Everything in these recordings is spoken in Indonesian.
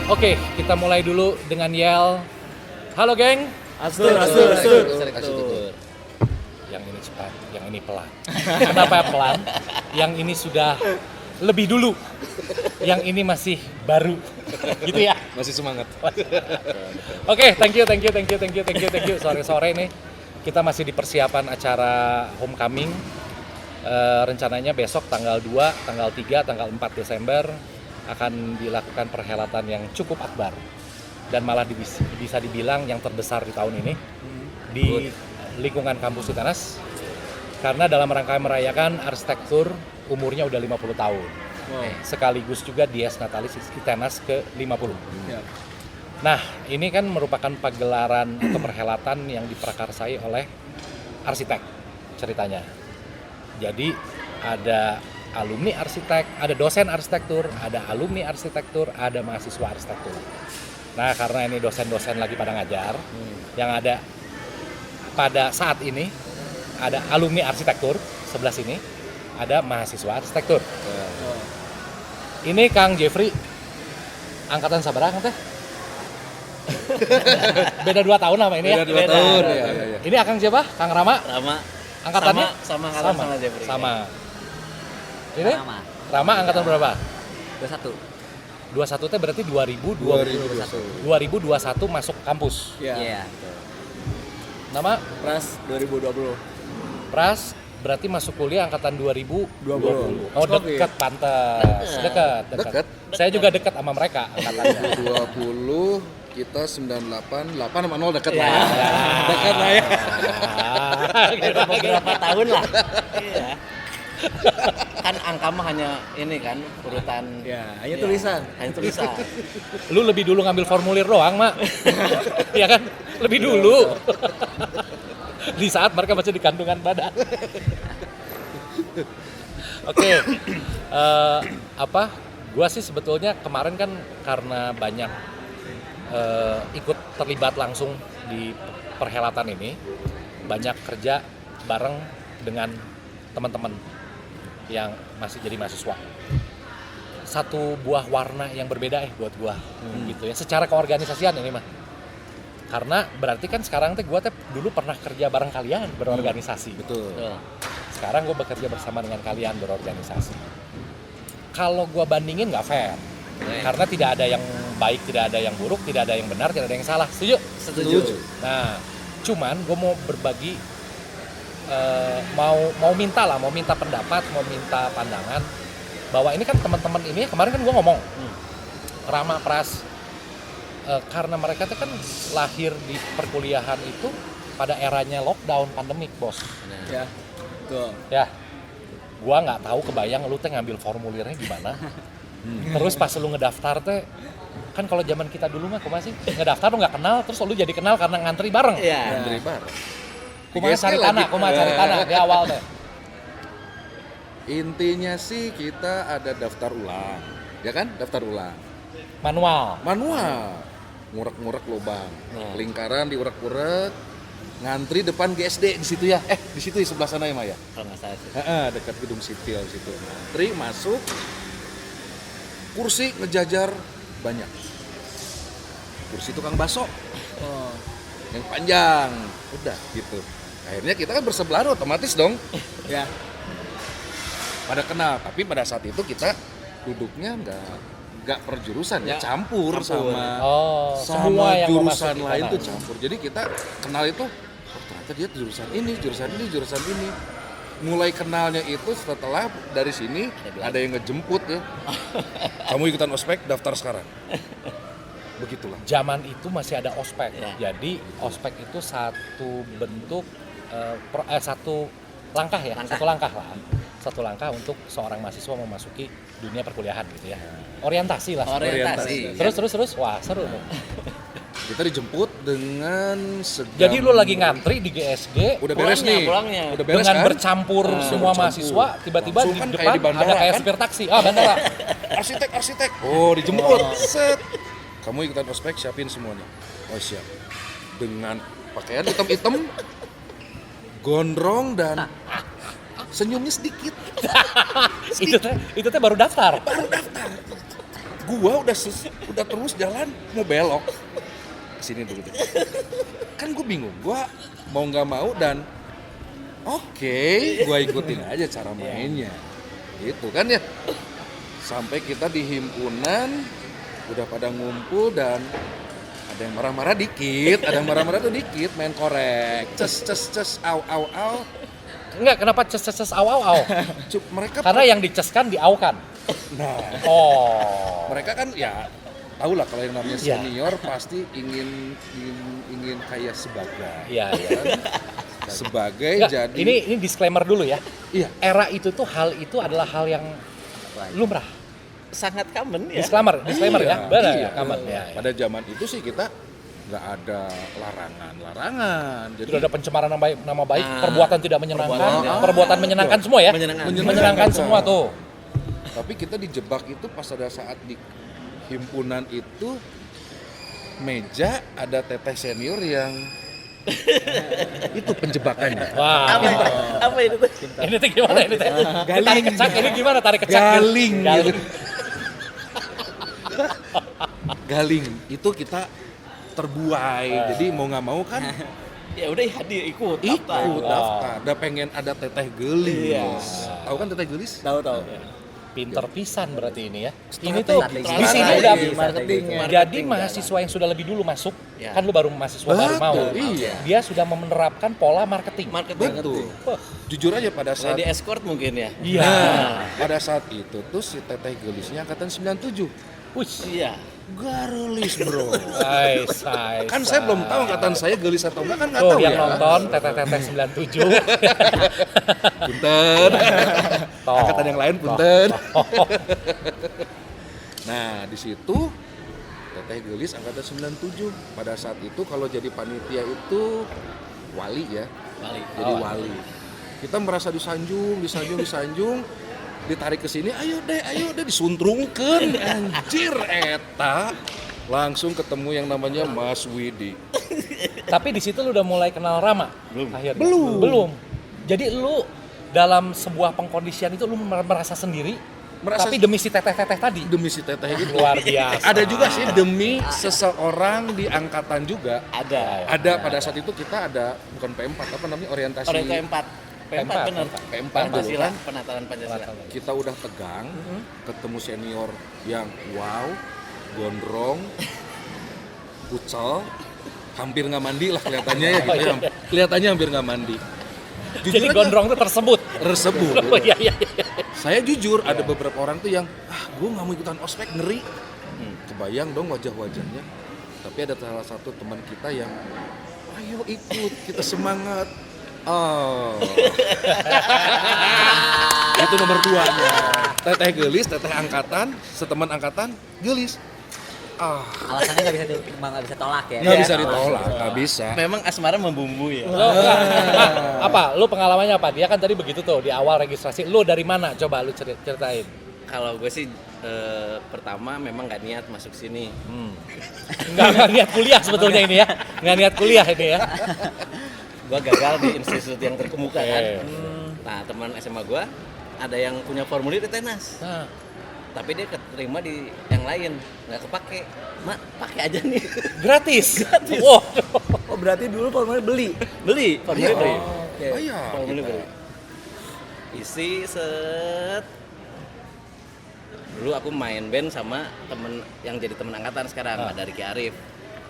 Oke, kita mulai dulu dengan yel. Halo geng. Astur. Yang ini cepat, yang ini pelan. Kenapa pelan? Yang ini sudah lebih dulu. Yang ini masih baru. Gitu ya. Masih semangat. Oke, thank you. Sore-sore nih kita masih di persiapan acara homecoming. Rencananya besok tanggal 2, tanggal 3, tanggal 4 Desember akan dilakukan perhelatan yang cukup akbar dan malah bisa dibilang yang terbesar di tahun ini di lingkungan kampus UTANAS karena dalam rangka merayakan arsitektur umurnya udah 50 tahun. Sekaligus juga Dies Natalis UTANAS ke 50. Nah, ini kan merupakan pagelaran atau perhelatan yang diprakarsai oleh arsitek ceritanya. Jadi ada alumni arsitek, ada dosen arsitektur, ada alumni arsitektur, ada mahasiswa arsitektur. Nah, karena ini dosen-dosen lagi pada ngajar, yang ada pada saat ini ada alumni arsitektur sebelah sini, ada mahasiswa arsitektur. Ini Kang Jeffrey, angkatan sabaraha Kang teh? Beda 2 tahun sama ini ya? Beda 2 tahun. Ya. Ini Akang siapa? Kang Rama? Angkatannya? Sama Jeffrey. Sama. Ini? Rama angkatan berapa? 21. 21 teh berarti 2021 masuk kampus. Iya. Nama? Pras 2020. Pras berarti masuk kuliah angkatan 2020. Oh, Oke. dekat pantas. Dekat. Saya juga dekat sama mereka angkatannya. 20 kita 98 sama 0 dekat Ya. lah. Dekat lah ya. Beda beberapa tahun lah. Iya. Kan angka mah hanya ini kan urutan. Ya, hanya tulisan. Hanya tulisan. Lu lebih dulu ngambil formulir doang, Mak. Iya kan? Lebih dulu. Di saat mereka masih di kandungan badan. Oke. Gua sih sebetulnya kemarin kan karena banyak ikut terlibat langsung di perhelatan ini, banyak kerja bareng dengan teman-teman yang masih jadi mahasiswa. Satu buah warna yang berbeda buat gua gitu ya. Secara keorganisasian ini mah. Karena berarti kan sekarang gua dulu pernah kerja bareng kalian berorganisasi. Betul. Sekarang gua bekerja bersama dengan kalian berorganisasi. Kalau gua bandingin nggak fair. Karena tidak ada yang baik, tidak ada yang buruk, tidak ada yang benar, tidak ada yang salah. Setuju? Setuju. Nah, cuman gua mau berbagi mau minta pendapat, mau minta pandangan bahwa ini kan teman-teman ini kemarin kan gue ngomong Rama, Pras, karena mereka kan lahir di perkuliahan itu pada eranya lockdown pandemik, bos. Ya. Betul. Ya, gue nggak tahu kebayang lu ngambil formulirnya gimana. Terus pas lu ngedaftar kan kalau zaman kita dulu mah kumaha sih ngedaftar lu nggak kenal, terus lu jadi kenal karena ngantri bareng. Iya. Andri Bar. Kumaha cari tanah di awal teh. Intinya sih kita ada daftar ulang. Ya kan? Daftar ulang. Manual. Ngurek-ngurek lubang. Lingkaran diurek-urek. Ngantri depan GSD di situ ya. Di situ di sebelah sana ya, Maya. Kalau nggak salah sih. Dekat gedung sipil situ. Ngantri masuk. Kursi ngejajar banyak. Kursi tukang bakso. Yang panjang. Udah gitu. Akhirnya kita kan bersebelahan otomatis dong. Ya. Pada kenal, tapi pada saat itu kita duduknya nggak per jurusan ya, campur. sama semua yang jurusan memasuki lain tanah. tuh campur. Jadi kita kenal itu ternyata dia jurusan ini. Mulai kenalnya itu setelah dari sini ada yang ngejemput ya. Kamu ikutan ospek, daftar sekarang. Begitulah. Zaman itu masih ada ospek. Ya. Jadi ospek itu satu bentuk satu langkah ya, satu langkah untuk seorang mahasiswa memasuki dunia perkuliahan gitu ya. Orientasi lah. Orientasi. Terus, wah seru. Kita dijemput dengan segala. Jadi lu lagi ngantri di GSG, Udah beres nih. Pulangnya. Udah beres dengan kan? bercampur semua mahasiswa, tiba-tiba di Langsung kan depan kayak di bandara, ada kayak kan? supir taksi. Bandara. Arsitek. Oh, dijemput. Set. Kamu ikutan ospek, siapin semuanya. Oh, siap. Dengan pakaian hitam-hitam, gondrong dan senyumnya sedikit. Itu teh baru daftar. Gua udah terus jalan mau belok ke sini dulu deh. Kan gue bingung, gua mau nggak mau dan oke, gua ikutin aja cara mainnya. Gitu kan ya. Sampai kita di himpunan udah pada ngumpul dan ada yang marah-marah dikit, ada yang marah-marah tuh dikit, main korek, ces, au, Enggak, kenapa ces au. mereka Karena yang diceskan diaukan. nah, Oh. mereka kan ya tahu lah kalau yang namanya Iya. senior pasti ingin kayak sebagai, Iya. sebagai Enggak, jadi ini disclaimer dulu ya. iya Era itu tuh hal itu adalah hal yang lumrah. Sangat common ya. Disclaimer ya. Benar iya. ya, kaman ya. Pada zaman itu sih kita nggak ada larangan. Jadi Sudah ada pencemaran nama baik, Nah, perbuatan tidak menyenangkan, perbuatan- perbuatan menyenangkan semua ya. Menyenangkan. Menyenangkan semua tuh. tapi kita dijebak itu pas ada saat di himpunan itu meja ada teteh senior yang itu penjebakannya. Wah. Apa itu tuh? Ini tuh gimana ini teh? Galing. Tarik kecak ini gimana tarik kecak? Galing. Galing. Galing itu kita terbuai. Jadi mau nggak mau kan Ya udah hadir ikut. ikut daftar. daftar. Udah pengen ada teteh gelis. Iya. Tahu kan teteh gelis? Tahu. Pinter pisan berarti ini ya. Strategi. Ini tuh Strategi. di sini udah Marketingnya. jadi mahasiswa yang sudah lebih dulu masuk, Ya. kan lu baru mahasiswa baru mau. Iya. Dia sudah menerapkan pola marketing. Marketing. Betul. Wah, Jujur aja pada saat Lady escort mungkin ya. iya. Nah, pada saat itu tuh si teteh gelisnya angkatan 97. Wih. Iya. Garelis bro. Kan saya belum tahu angkatan saya gelis atau enggak kan nggak Tuh tahu yang ya. nonton teteh-teteh 97. Punten. Toh. Angkatan yang lain punten. Nah di situ teteh gelis angkatan 97. Pada saat itu kalau jadi panitia itu wali ya. Jadi Oh. wali. Kita merasa disanjung, ditarik ke sini, ayo deh disuntrungkeun anjir eta. Langsung ketemu yang namanya Mas Widi. Tapi di situ lu udah mulai kenal Rama. Belum. Akhirnya. Belum. Jadi lu dalam sebuah pengkondisian itu lu merasa sendiri, tapi demi si teteh-teteh tadi. Demi si teteh itu. Luar biasa. Ada juga sih demi seseorang di angkatan juga. Ada pada saat itu kita ada bukan P4 apa namanya orientasi Orang P4. P4 benar. P4 Pancasila, kan. penataran Pancasila. Kita udah tegang, ketemu senior yang wow, gondrong, pucel, hampir nggak mandi lah kelihatannya ya gitu ya. Kelihatannya hampir nggak mandi. Jujur Jadi aja, gondrong itu tersebut. tersebut. Oh iya. Saya jujur ada beberapa orang tuh yang gue nggak mau ikutan ospek ngeri. Kebayang dong wajah-wajahnya. Tapi ada salah satu teman kita yang ayo ikut kita semangat. Oh. Itu nomor 2-nya. Teteh gelis, teteh angkatan, seteman angkatan gelis. Alasannya nggak bisa tolak ya. Nggak bisa ditolak, nggak bisa. Memang asmara membumbui ya. Lo apa? Lu pengalamannya apa? Dia kan tadi begitu tuh di awal registrasi. Lu dari mana? Coba lu ceritain. Kalau gue sih pertama memang nggak niat masuk sini. Nggak niat kuliah sebetulnya ini ya. Nggak niat kuliah ini ya. Gue gagal di institut yang terkemuka kan. Oke. Nah teman SMA gue ada yang punya formulir di tenas. Nah, Tapi dia keterima di yang lain, nggak kepake. Mak, pakai aja nih. gratis. Wow. Oh berarti dulu formulir beli. Beli, formulir Iya. beli. Oh iya. Formulir kita. beli. Isi set. Dulu aku main band sama temen yang jadi temen angkatan sekarang, ada Ricky Arif.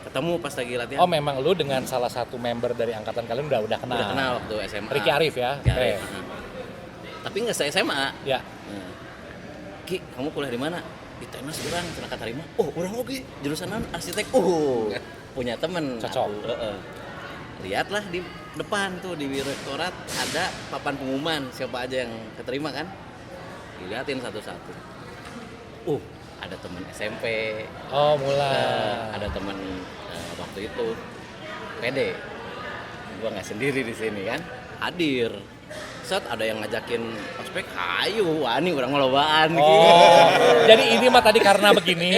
Ketemu pas lagi latihan. Oh memang lu dengan salah satu member dari angkatan kalian udah kenal. Udah kenal waktu SMA. Ricky Arif ya. Ricky Arif. Oke. Tapi nggak se SMA. Ya. Nah, Ki, kamu kuliah di mana? Di tenas orang, cenah katarima. Oh, orang oke, jurusan naon? Arsitek. Oh, punya temen. Cocok. Aku, lihatlah di depan tuh di direktorat ada papan pengumuman siapa aja yang keterima kan? Dilihatin satu-satu. Ada temen SMP. Oh mulai. Ada temen waktu itu PD. Gua nggak sendiri di sini kan. Hadir. Saat ada yang ngajakin ospek, ayo, wah ini orang ngelobaan gitu. Oh, jadi ini mah tadi karena begini.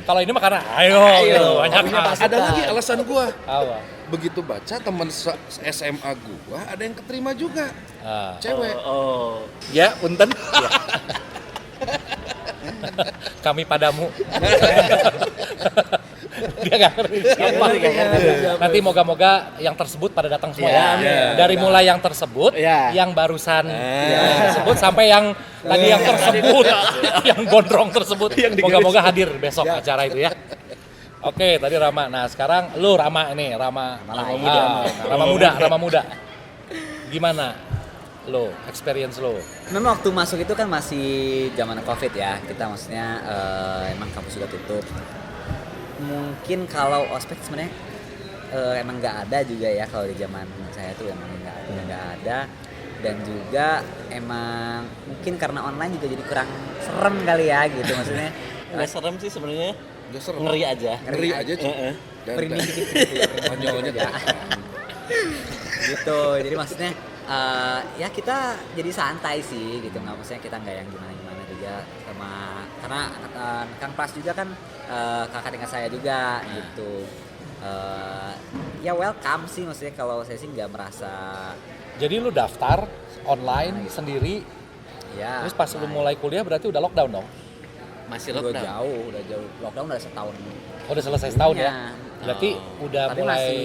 Kalau ini mah karena ayo. Gitu. Banyak Ada lagi alasan gua. Apa? Begitu baca teman SMA gua ada yang keterima juga. Ah. Cewek. Oh, Ya, punten. Kami padamu. Dia nggak ngerti siapa. Nanti moga-moga yang tersebut pada datang semua ya. Dari mulai yang tersebut, yang barusan tersebut sampai yang tadi yang tersebut, yang gondrong tersebut. Moga-moga hadir besok acara itu ya. Oke, tadi Rama. Nah, sekarang lu Rama ini, Rama muda. Gimana lo, experience lo? Memang waktu masuk itu kan masih zaman Covid ya. Kita maksudnya emang kampus sudah tutup. Mungkin kalau ospek sebenarnya emang nggak ada juga ya kalau di zaman saya tuh emang nggak ada. Dan juga emang mungkin karena online juga jadi kurang serem kali ya gitu maksudnya. Nggak serem sih sebenarnya. Nggak serem. Ngeri aja. Ngeri aja sih. Merinding dikit Konyolnya ya. Gitu. Jadi maksudnya ya kita jadi santai sih gitu, nggak maksudnya kita nggak yang gimana juga sama karena Kang Pras juga kan kakak tingkat saya juga gitu. Ya welcome sih maksudnya kalau saya sih nggak merasa. Jadi lu daftar online sendiri, Ya. terus pas lu mulai kuliah berarti udah lockdown dong? Masih udah lockdown. jauh lockdown udah setahun. Oh, udah selesai setahun ya? Iya. Berarti udah Tapi mulai masih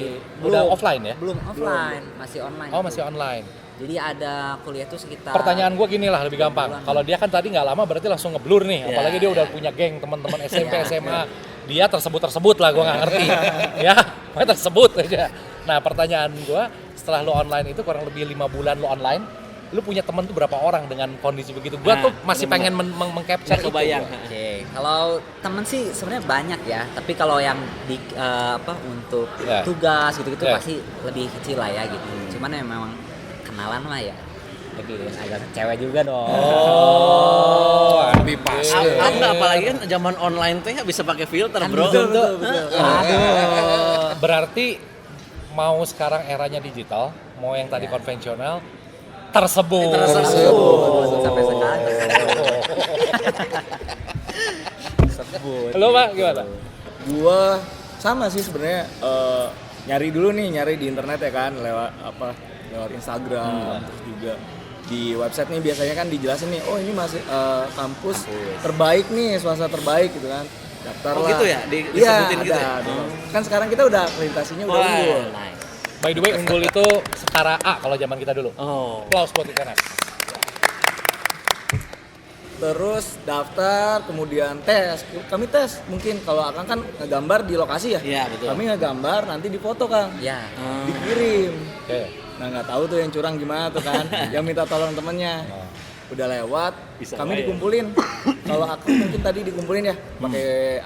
udah belum. offline ya? Belum offline, masih online. Oh, masih online. Jadi ada kuliah tuh sekitar. Pertanyaan gue gini lah, lebih gampang. bulan. Kalau dia kan tadi nggak lama berarti langsung ngeblur nih. Apalagi dia udah punya geng teman-teman SMP, SMA. Dia tersebut lah, gue nggak ngerti. Ya, makanya tersebut aja. Nah, pertanyaan gue, setelah lo online itu kurang lebih 5 bulan lo online, lu punya temen tuh berapa orang dengan kondisi begitu? Gua tuh masih pengen meng-capture itu. Kebayang. Oke, kalau temen sih sebenarnya banyak ya. Tapi kalau yang di untuk Ya. tugas gitu-gitu Ya. pasti lebih kecil lah ya gitu. Cuman ya memang kenalan mah ya lebih agak cewek juga dong. Oh, lebih pas. Ada apalagi kan zaman online tuh ya bisa pakai filter, bro. Betul. Aduh. Berarti mau sekarang eranya digital, mau yang tadi konvensional, tersebut. Sampai sekarang. Lo Pak gimana? Gua sama sih sebenarnya nyari di internet ya kan lewat Instagram terus juga di website nih biasanya kan dijelasin nih ini masih kampus terbaik nih, swasta terbaik gitu kan, daftar lah. Gitu ya? Disebutin gitu ya? ada. Kan sekarang kita udah akreditasinya udah unggul. Nice. By the way, unggul itu setara A kalau zaman kita dulu. Oh. Applause buat ITNS. Terus daftar, kemudian tes. Kami tes, mungkin kalau Akang kan ngegambar di lokasi ya. Iya, betul. Kami ngegambar nanti difoto Kang. Ya. Dikirim. Oke. Nah nggak tahu tuh yang curang gimana tuh kan, yang minta tolong temennya. Udah lewat, Bisa kami main. dikumpulin. Kalau aku mungkin tadi dikumpulin ya, pakai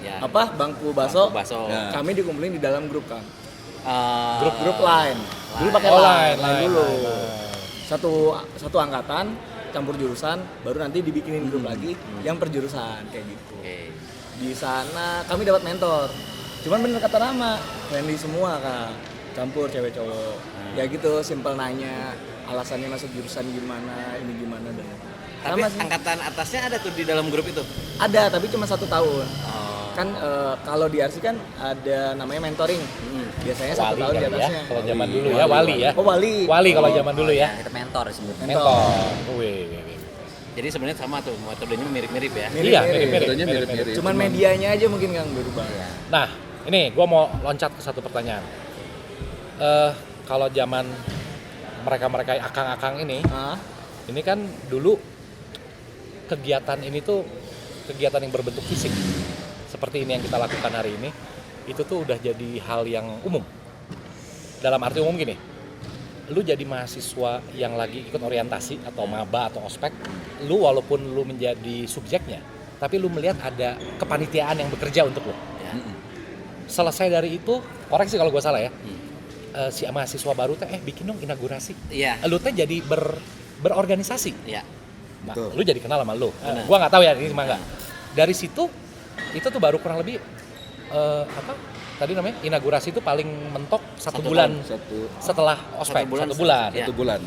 Ya. bangku baso. Baso. Ya. Kami dikumpulin di dalam grup kan, Grup grup line. Dulu pakai Oh, line line dulu. line. Satu angkatan campur jurusan, baru nanti dibikinin grup lagi yang per jurusan kayak gitu. Oke. Di sana kami dapat mentor. Cuman bener kata Rama, friendly semua Kak. Campur cewek cowok. Ya gitu, simple nanya alasannya masuk jurusan gimana, ini gimana dan Tapi sama sih. angkatan atasnya ada tuh di dalam grup itu. Ada, tapi cuma 1 tahun. Oh. Kan kalau di RC kan ada namanya mentoring. Biasanya 1 Wali tahun di kali ya, atasnya. kalau zaman dulu ya, wali ya. Oh, wali. Wali kalau zaman dulu ya. Kita mentor sebutnya. Mentor. Wih. Jadi sebenarnya sama tuh, metodenya mirip-mirip ya. Iya, mirip-mirip. Metodenya mirip-mirip. Cuman medianya aja mungkin Kang berubah. Nah, ini gue mau loncat ke satu pertanyaan. Kalau zaman mereka akang-akang ini kan dulu kegiatan ini tuh kegiatan yang berbentuk fisik. Seperti ini yang kita lakukan hari ini, itu tuh udah jadi hal yang umum. Dalam arti umum gini, lu jadi mahasiswa yang lagi ikut orientasi atau maba atau ospek, lu walaupun lu menjadi subjeknya, tapi lu melihat ada kepanitiaan yang bekerja untuk lu. Ya. Selesai dari itu, koreksi kalau gue salah ya, si mahasiswa baru teh bikin dong inaugurasi. Iya. Lu teh jadi berorganisasi. Iya. Nah, Betul. lu jadi kenal sama lu. Benar. Gua nggak tahu ya ini mah nggak. Dari situ itu tuh baru kurang lebih tadi namanya inaugurasi itu paling mentok 1 bulan setelah ospek. 1 bulan. Ya. 1 bulan.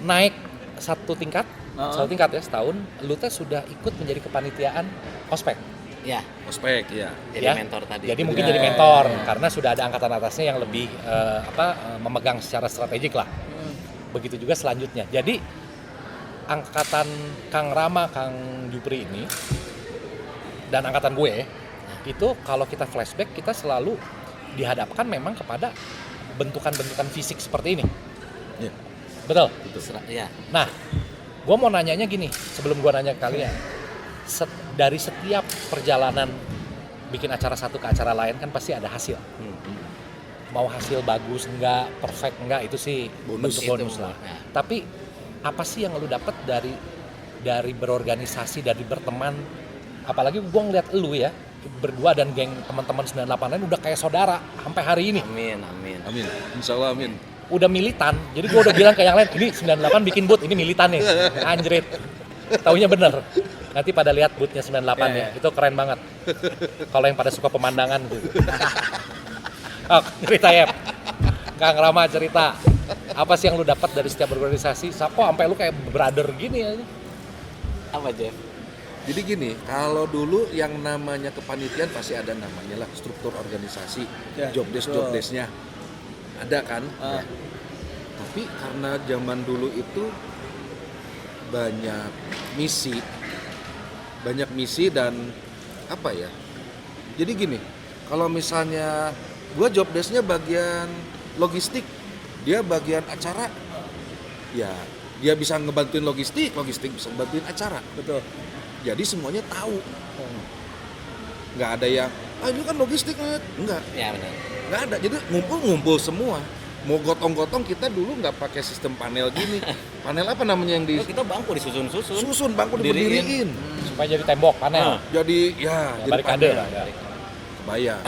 Naik 1 tingkat, 1 tingkat ya setahun. Lu teh sudah ikut menjadi kepanitiaan ospek. Ya. Ospek ya. Jadi Ya. mentor tadi. Jadi mungkin Ya, jadi ya, mentor ya. karena sudah ada angkatan atasnya yang lebih memegang secara strategik lah. Begitu juga selanjutnya. Jadi angkatan Kang Rama, Kang Jupri ini dan angkatan gue itu kalau kita flashback kita selalu dihadapkan memang kepada bentukan-bentukan fisik seperti ini. Iya. Betul. Ya. Nah, gue mau nanyanya gini sebelum gue nanya ke kalian, dari setiap perjalanan bikin acara satu ke acara lain kan pasti ada hasil. Mau hasil bagus enggak, perfect enggak, itu sih Bonus. bentuk bonus Itu. lah. Nah. Tapi apa sih yang lu dapat dari berorganisasi, dari berteman, apalagi gue ngeliat lu ya berdua dan geng teman-teman 98 lain udah kayak saudara sampai hari ini. Amin, amin. Amin. Insya Allah amin. Udah militan, jadi gue udah bilang ke yang lain, ini 98 bikin booth, ini militan nih, anjrit. Taunya bener. Nanti pada lihat boothnya 98 ya, itu keren banget. Kalau yang pada suka pemandangan gitu. Oh, cerita ya, Kang Rama cerita. Apa sih yang lu dapat dari setiap organisasi? Kok sampai lu kayak brother gini ya? Apa Jeff? Jadi gini, kalau dulu yang namanya kepanitiaan pasti ada namanya lah struktur organisasi, Ya, job desk-nya ada kan. Ah. Tapi karena zaman dulu itu banyak misi dan apa ya? Jadi gini, kalau misalnya gua job desk-nya bagian logistik, dia bagian acara, ya dia bisa ngebantuin logistik bisa ngebantuin acara. Betul. Jadi semuanya tahu. Nggak ada yang, ini kan logistik, enggak. Ya benar. Nggak ada. Jadi ngumpul semua. Mau gotong-gotong kita dulu nggak pakai sistem panel gini. Panel apa namanya yang Oh, kita bangku disusun-susun. susun bangku Diriin. diberdiriin. Supaya jadi tembok panel. Jadi ya, Ya, jadi barikade panel. lah ya. Kebayang.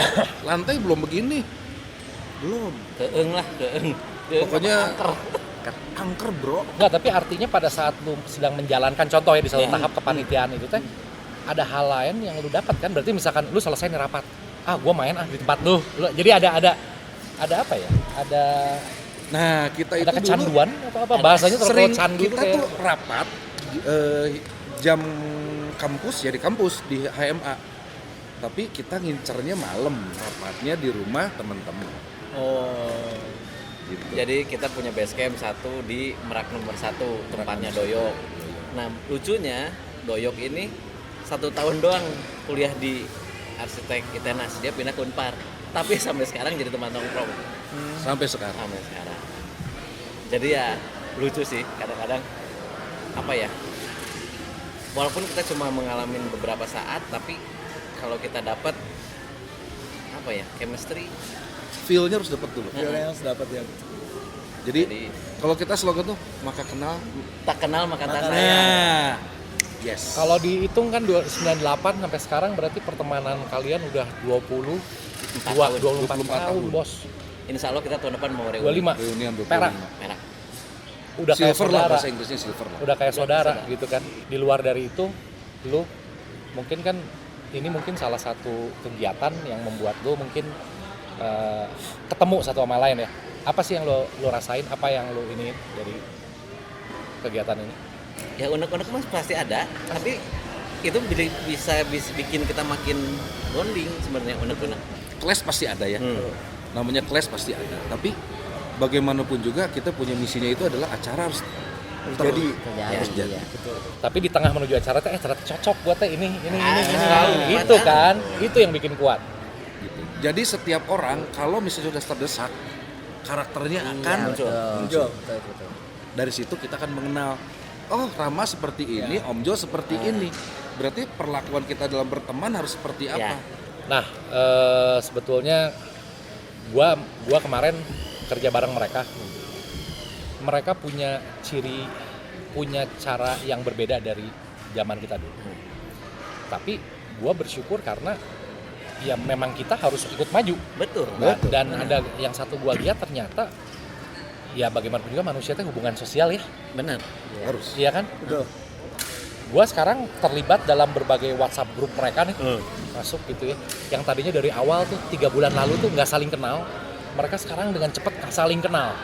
Lantai belum begini. Belum. Keeng lah, keeng. Pokoknya angker, bro. Enggak, tapi artinya pada saat lu sedang menjalankan contoh ya di satu Ya. tahap kepanitiaan itu teh ada hal lain yang lu dapat kan, berarti misalkan lu selesai nih rapat, gua main di tempat lu. Jadi ada apa ya? Nah, kita Ada itu kecanduan atau apa bahasanya dulu terlalu sering candu kita kayak. tuh rapat jam kampus ya di kampus di HMA. Tapi kita ngincernya malam, rapatnya di rumah teman-teman. Oh. Gitu. Jadi kita punya base camp satu di Merak nomor 1, tempatnya Doyok. Nah lucunya Doyok ini 1 tahun doang kuliah di arsitek ITENAS, dia pindah ke Unpar. Tapi sampai sekarang jadi teman nongkrong. Sampai sekarang. Sampai sekarang. Jadi ya lucu sih kadang-kadang apa ya. Walaupun kita cuma mengalami beberapa saat, tapi kalau kita dapat apa ya chemistry. Feel-nya harus dapat dulu. Feelnya harus dapat ya. Jadi kalau kita slogan tuh maka kenal. Tak kenal maka tak sayang. Nah, yes. Kalau dihitung kan 98 sampai sekarang berarti pertemanan kalian udah 24 tahun, bos. Insya Allah kita tahun depan mau reuni. 25. Reunian 25. Perak. Merah. Udah kayak Silver lah saudara. bahasa Inggrisnya silver lah. Udah kayak saudara gitu kan. Di luar dari itu lu mungkin kan ini mungkin salah satu kegiatan yang membuat lu mungkin ketemu satu sama lain ya. Apa sih yang lo rasain? Apa yang lo ini dari kegiatan ini? Ya unek-unek mas pasti ada, tapi itu bisa bikin kita makin bonding sebenarnya unek-unek. Clash pasti ada ya. Namanya clash pasti ada. Tapi bagaimanapun juga kita punya misinya itu adalah acara harus terjadi. Harus jadi. Ya. Tapi di tengah menuju acara teh ternyata cocok buat teh ini. Ah, Itu kan, itu yang bikin kuat. Gitu. Jadi setiap orang kalau misalnya sudah terdesak, karakternya akan muncul. Betul. Dari situ kita akan mengenal, oh Rama seperti ini, Om Jo seperti ini. Berarti perlakuan kita dalam berteman harus seperti apa? Nah, sebetulnya gua kemarin kerja bareng mereka. Mereka punya punya cara yang berbeda dari zaman kita dulu. Tapi gua bersyukur karena ya memang kita harus ikut maju. Betul. Dan ada yang satu gua lihat ternyata ya bagaimanapun juga manusia itu hubungan sosial ya. Benar. Harus. Iya kan? Betul. Gua sekarang terlibat dalam berbagai WhatsApp grup mereka nih. Masuk gitu ya. Yang tadinya dari awal tuh 3 bulan lalu tuh nggak saling kenal. Mereka sekarang dengan cepat saling kenal.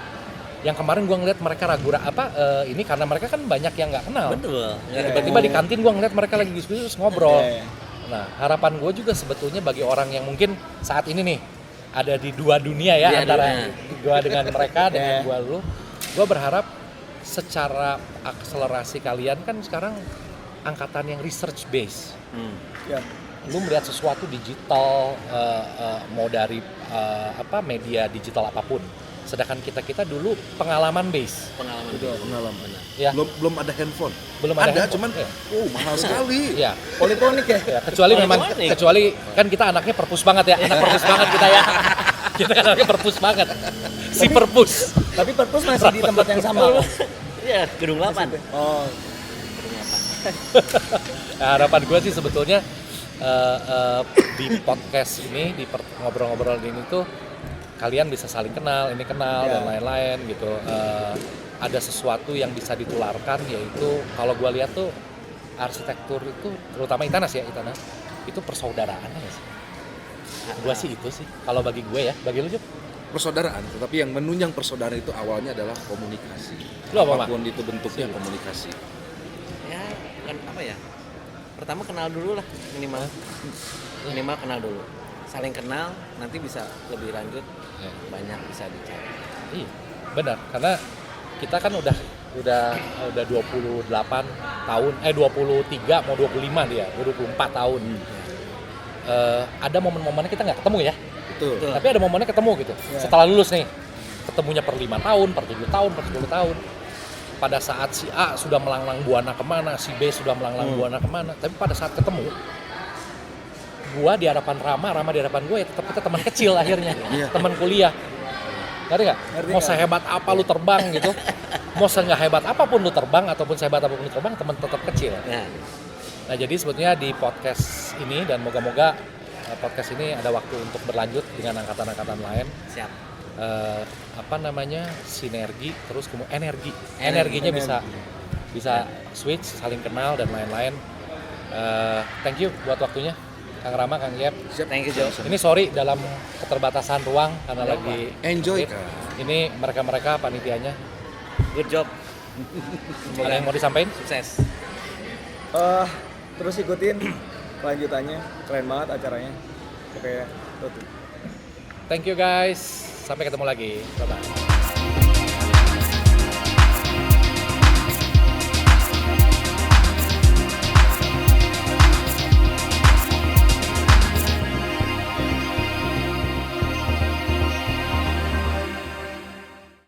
Yang kemarin gua ngeliat mereka ragu ini karena mereka kan banyak yang nggak kenal. Betul. Tiba-tiba di kantin gua ngeliat mereka lagi diskusi terus ngobrol. Iya. Nah, harapan gue juga sebetulnya bagi orang yang mungkin saat ini nih ada di dua dunia ya, Iya, antara dunia. gue dengan mereka dengan gue lu, gue berharap secara akselerasi kalian kan sekarang angkatan yang research base. Ya. Lu melihat sesuatu digital, mau dari media digital apapun. Sedangkan kita dulu pengalaman base. Pengalaman. Betul, pengalaman. Ya. Belum ada handphone. Belum ada ada, handphone, cuman ya. mahal sekali. Ya. Poliponik ya. Ya, kecuali memang Poliponik. kecuali kan kita anaknya perpus banget ya, anak perpus banget kita ya. Kita kan anaknya perpus banget. Si perpus. Tapi Perpus masih di tempat yang sama. Iya, gedung 8. Oh, Gedung 8. Nah, harapan gue sih sebetulnya di podcast ini, di ngobrol-ngobrol ini tuh kalian bisa saling kenal, ini kenal Ya. dan lain-lain gitu. Ada sesuatu yang bisa ditularkan, yaitu kalau gue lihat tuh arsitektur itu, terutama Itanas itu persaudaraan ya sih. Gue sih itu sih, kalau bagi gue ya, bagi lu Jup? Persaudaraan, tetapi yang menunjang persaudaraan itu awalnya adalah komunikasi. Lu apa, Mak? Apapun itu bentuknya komunikasi. Ya, kan apa ya? Pertama kenal dulu lah minimal. Minimal kenal dulu. Saling kenal, nanti bisa lebih lanjut. Ya. Banyak bisa dicari. Iya, benar. Karena kita kan udah 28 tahun, 23 mau 25 dia, 24 tahun. Ada momen-momennya kita nggak ketemu ya, Betul. Betul. tapi ada momennya ketemu gitu. Setelah lulus nih, ketemunya per 5 tahun, per 7 tahun, per 10 tahun. Pada saat si A sudah melanglang buana kemana, si B sudah melanglang buana kemana, tapi pada saat ketemu, gua di hadapan Rama di hadapan gue ya tetap kita teman kecil akhirnya, teman kuliah. Ngerti nggak? Mau sehebat apa lu terbang gitu, mau nggak hebat apapun lu terbang ataupun sehebat apapun lu terbang, teman tetap kecil. Nah jadi sebetulnya di podcast ini dan moga-moga podcast ini ada waktu untuk berlanjut dengan angkatan-angkatan lain. Siap. Sinergi, terus kemudian energinya bisa switch, saling kenal dan lain-lain. Thank you buat waktunya Kang Rama, Kang Yep. Thank you, Jo. Ini sorry dalam keterbatasan ruang karena lagi Enjoy, Kak. ini mereka panitianya. Good job. Ada yang mau disampaikan? Sukses. terus ikutin kelanjutannya, keren banget acaranya. Oke, tutup. Thank you guys. Sampai ketemu lagi. Bye bye.